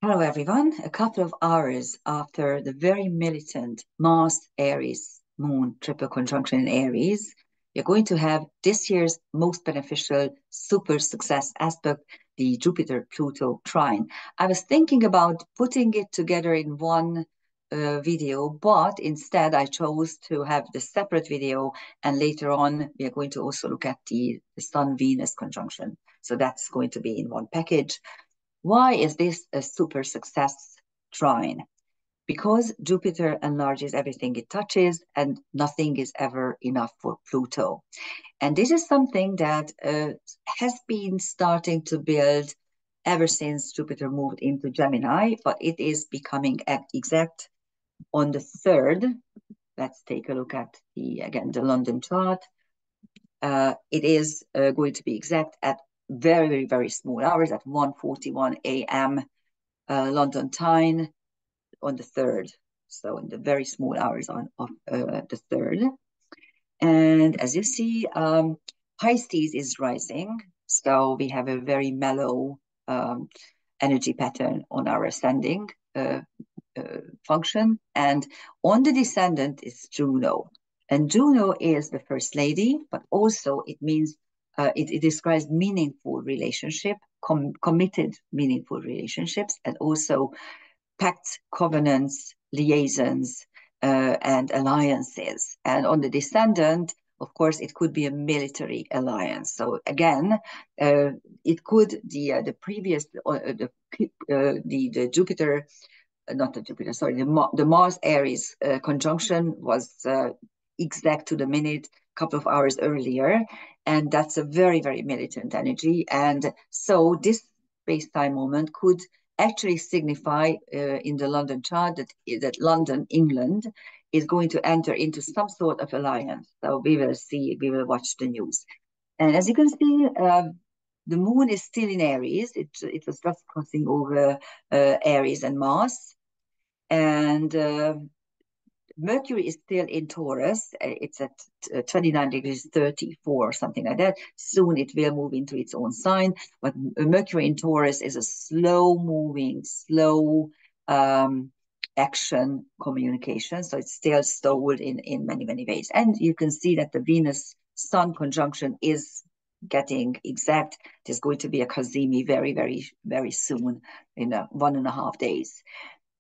Hello, everyone. A couple of hours after the very militant Mars Eris Moon triple conjunction in Aries, you're going to have this year's most beneficial super success aspect, the Jupiter Pluto trine. I was thinking about putting it together in one video, but instead I chose to have the separate video, and later on we are going to also look at the Sun Venus conjunction. So that's going to be in one package. Why is this a super success trine? Because Jupiter enlarges everything it touches and nothing is ever enough for Pluto. And this is something that has been starting to build ever since Jupiter moved into Gemini, but it is becoming exact on the 3rd. Let's take a look at the London chart. It is going to be exact at very, very, very small hours at 1:41 a.m. London time on the 3rd. So in the very small hours of the 3rd. And as you see, Pisces is rising. So we have a very mellow energy pattern on our ascending function. And on the descendant is Juno. And Juno is the first lady, but also it means it describes meaningful relationship, committed meaningful relationships, and also pacts, covenants, liaisons, and alliances. And on the descendant, of course, it could be a military alliance. So again, it could the previous the Jupiter, not the Jupiter, sorry, the Mars Aries conjunction was exact to the minute, a couple of hours earlier, and that's a very, very militant energy. And so this space-time moment could actually signify in the London chart that London, England, is going to enter into some sort of alliance. So we will see, we will watch the news. And as you can see, the moon is still in Aries. It was just crossing over Aries and Mars. And Mercury is still in Taurus. It's at 29 degrees 34, something like that. Soon it will move into its own sign. But Mercury in Taurus is a slow-moving, slow action communication. So it's still stalled in many, many ways. And you can see that the Venus-Sun conjunction is getting exact. There's going to be a Cazimi very, very, very soon in 1.5 days.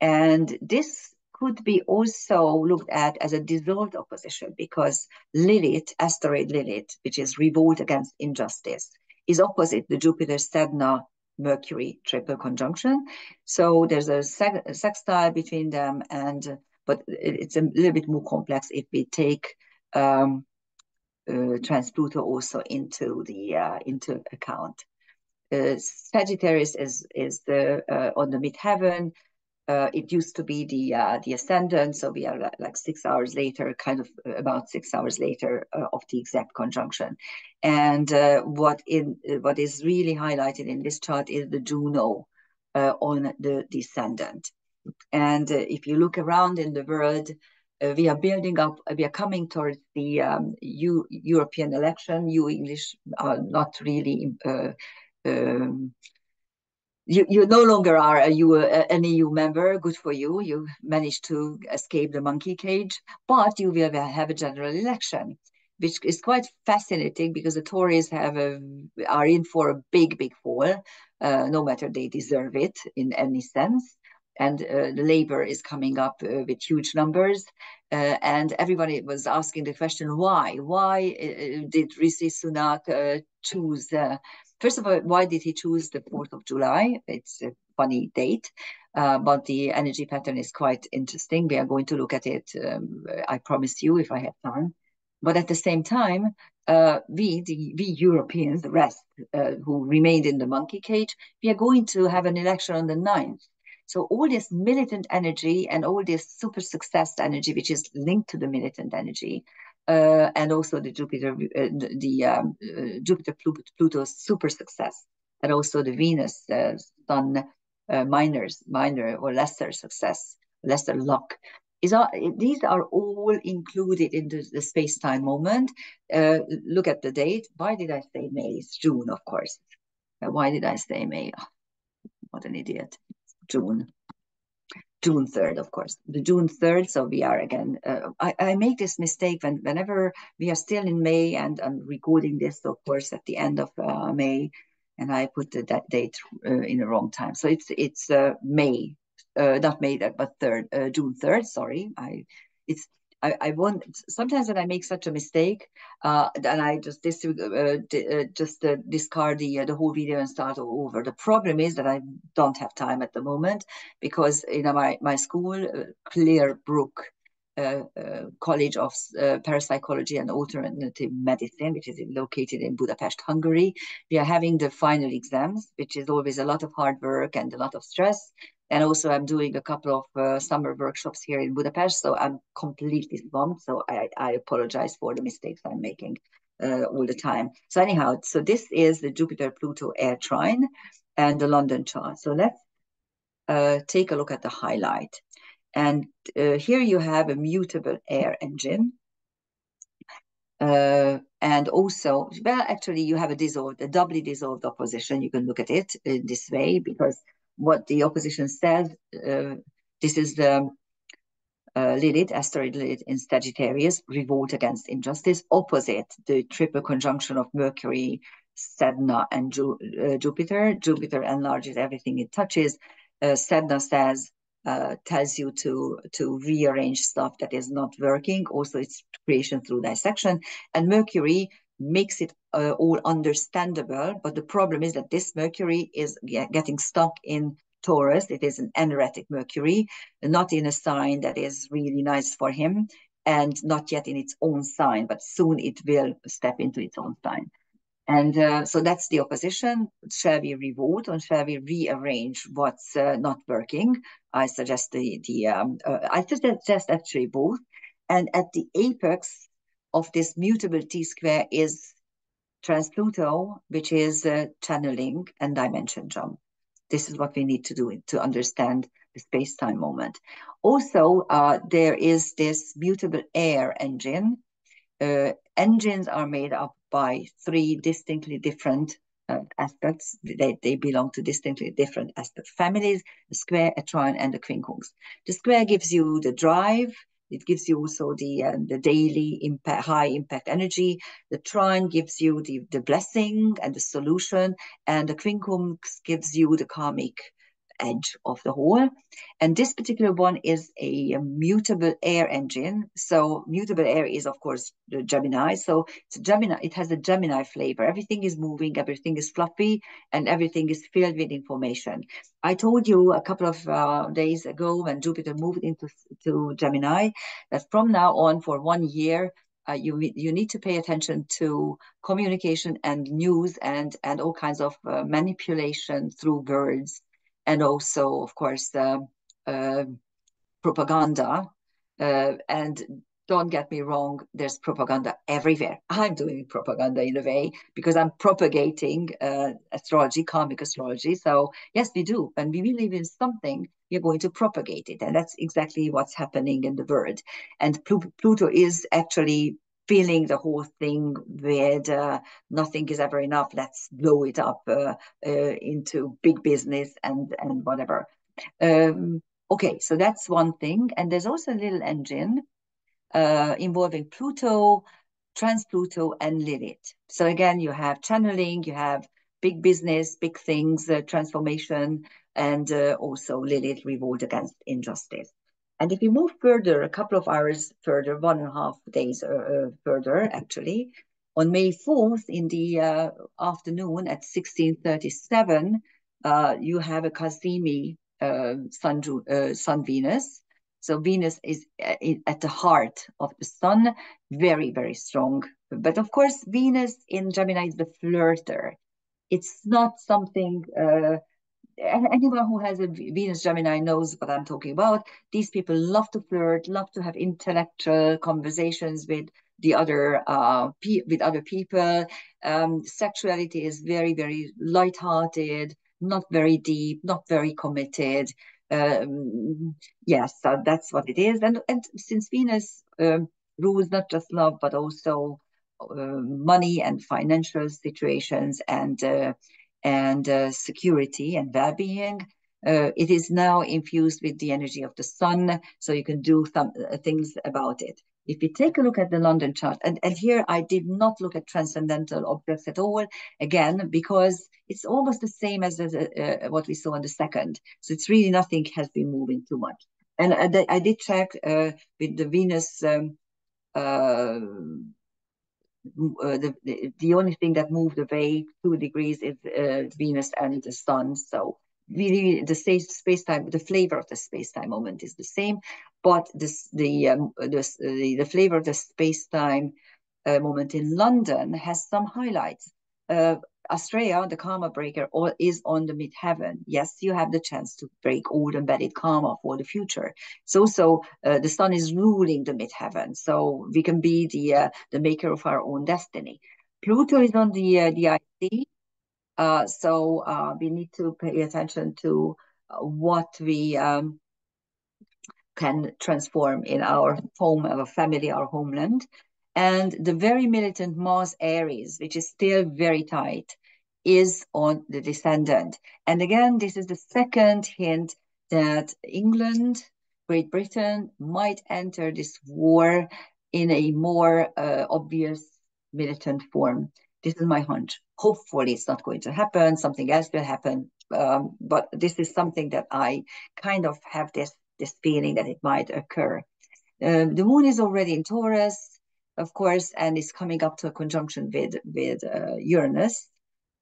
And this could be also looked at as a dissolved opposition because Lilith, asteroid Lilith, which is revolt against injustice, is opposite the Jupiter Sedna Mercury triple conjunction. So there's a sextile between them, but it's a little bit more complex if we take trans Pluto also into account. Sagittarius is on the midheaven. It used to be the ascendant, so we are like 6 hours later, kind of about 6 hours later of the exact conjunction. And what is really highlighted in this chart is the Juno on the descendant. And if you look around in the world, we are building up, we are coming towards the European election. You English are not really you no longer are an EU member. Good for you. You managed to escape the monkey cage, but you will have a general election, which is quite fascinating because the Tories are in for a big, big fall, no matter they deserve it in any sense. And the Labour is coming up with huge numbers. And everybody was asking the question, why? Why did Rishi Sunak choose... First of all, why did he choose the 4th of July? It's a funny date, but the energy pattern is quite interesting. We are going to look at it, I promise you, if I have time. But at the same time, we Europeans, the rest who remained in the monkey cage, we are going to have an election on the 9th. So all this militant energy and all this super success energy, which is linked to the militant energy, and also the Jupiter, Jupiter Pluto super success, and also the Venus Sun minor or lesser success, lesser luck. These are all included in the space-time moment. Look at the date. Why did I say May? It's June, of course. Why did I say May? Oh, what an idiot. June. June 3rd, of course. The June 3rd, so we are again, I make this mistake whenever we are still in May, and I'm recording this, of course, at the end of May, and I put that date in the wrong time. So it's May, not May, but June 3rd, sorry. I won't, sometimes when I make such a mistake, then I just discard the whole video and start all over. The problem is that I don't have time at the moment, because my school, Clearbrook College of Parapsychology and Alternative Medicine, which is located in Budapest, Hungary, we are having the final exams, which is always a lot of hard work and a lot of stress. And also I'm doing a couple of summer workshops here in Budapest, so I'm completely swamped. So I apologize for the mistakes I'm making all the time. So anyhow, so this is the Jupiter-Pluto air trine and the London chart. So let's take a look at the highlight. And here you have a mutable air engine. And also, well, actually, you have a doubly dissolved opposition. You can look at it in this way, because what the opposition says, this is the Lilith, asteroid Lilith in Sagittarius, revolt against injustice, opposite the triple conjunction of Mercury, Sedna, and Jupiter. Jupiter enlarges everything it touches. Sedna tells you to rearrange stuff that is not working. Also, it's creation through dissection. And Mercury makes it all understandable. But the problem is that this Mercury is getting stuck in Taurus. It is an energetic Mercury, not in a sign that is really nice for him, and not yet in its own sign, but soon it will step into its own sign. And so that's the opposition. Shall we revolt, or shall we rearrange what's not working? I suggest I suggest actually both. And at the apex of this mutable T-square is Trans-Pluto, which is channeling and dimension jump. This is what we need to do to understand the space-time moment. Also, there is this mutable air engine. Engines are made up by three distinctly different aspects. They belong to distinctly different aspect families: the square, a trine, and the quincunx. The square gives you the drive. It gives you also the daily impact, high impact energy. The trine gives you the blessing and the solution, and the quincunx gives you the karmic edge of the whole. And this particular one is a mutable air engine. So mutable air is, of course, the Gemini. So it's Gemini. It has a Gemini flavor. Everything is moving, everything is fluffy, and everything is filled with information. I told you a couple of days ago, when Jupiter moved into Gemini, that from now on, for 1 year, you need to pay attention to communication and news and all kinds of manipulation through words, and also, of course, propaganda. And don't get me wrong, there's propaganda everywhere. I'm doing propaganda in a way, because I'm propagating astrology, karmic astrology. So yes, we do. When we believe in something, we're going to propagate it. And that's exactly what's happening in the world. And Pluto is actually filling the whole thing with nothing is ever enough. Let's blow it up into big business and whatever. Okay, so that's one thing. And there's also a little engine involving Pluto, Trans-Pluto, and Lilith. So again, you have channeling, you have big business, big things, transformation, and also Lilith, revolt against injustice. And if you move further, a couple of hours further, 1.5 days further, actually, on May 4th in the afternoon at 1637, you have a Cassini Sun Venus. So Venus is at the heart of the sun, very, very strong. But of course, Venus in Gemini is the flirter. It's not something, anyone who has a Venus Gemini knows what I'm talking about. These people love to flirt, love to have intellectual conversations with the other with other people. Sexuality is very, very lighthearted, not very deep, not very committed. Yes, so that's what it is. And since Venus rules not just love, but also money and financial situations and security and well-being, It is now infused with the energy of the sun, so you can do some things about it. If you take a look at the London chart, and here I did not look at transcendental objects at all, again, because it's almost the same as what we saw on the second. So it's really nothing has been moving too much. And I did check with the Venus uh, the only thing that moved away 2 degrees is Venus and the sun. So really, the space time, the flavor of the space time moment is the same, but the flavor of the space time moment in London has some highlights. Uh, Australia, the karma breaker, is on the midheaven. Yes, you have the chance to break old embedded karma for the future. So the sun is ruling the midheaven, so we can be the maker of our own destiny. Pluto is on the IC, so we need to pay attention to what we can transform in our home, our family, our homeland. And the very militant Mars Aries, which is still very tight, is on the descendant. And again, this is the second hint that England, Great Britain might enter this war in a more obvious militant form. This is my hunch. Hopefully, it's not going to happen. Something else will happen. But this is something that I kind of have this feeling that it might occur. The moon is already in Taurus, of course, and is coming up to a conjunction with Uranus.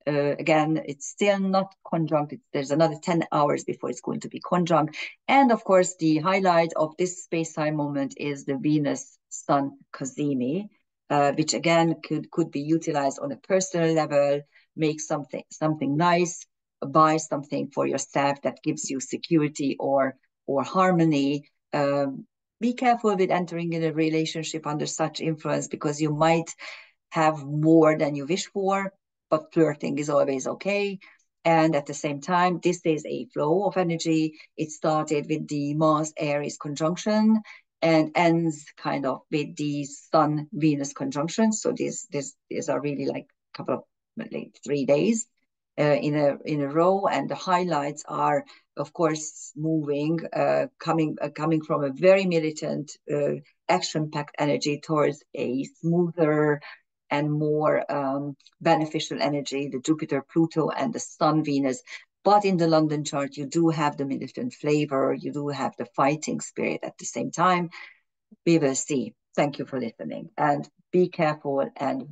Again, it's still not conjunct. There's another 10 hours before it's going to be conjunct. And of course, the highlight of this space-time moment is the Venus-Sun cazimi, which again could be utilized on a personal level, make something nice, buy something for yourself that gives you security or harmony. Be careful with entering in a relationship under such influence because you might have more than you wish for, but flirting is always okay. And at the same time, this is a flow of energy. It started with the Mars Aries conjunction and ends kind of with the Sun Venus conjunction. So these are really like a couple of like 3 days in a row, and the highlights are, of course, moving, coming from a very militant, action-packed energy towards a smoother and more beneficial energy, the Jupiter, Pluto, and the Sun, Venus. But in the London chart, you do have the militant flavor, you do have the fighting spirit at the same time. We will see. Thank you for listening, and be careful and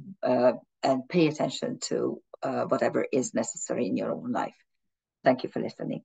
pay attention to whatever is necessary in your own life. Thank you for listening.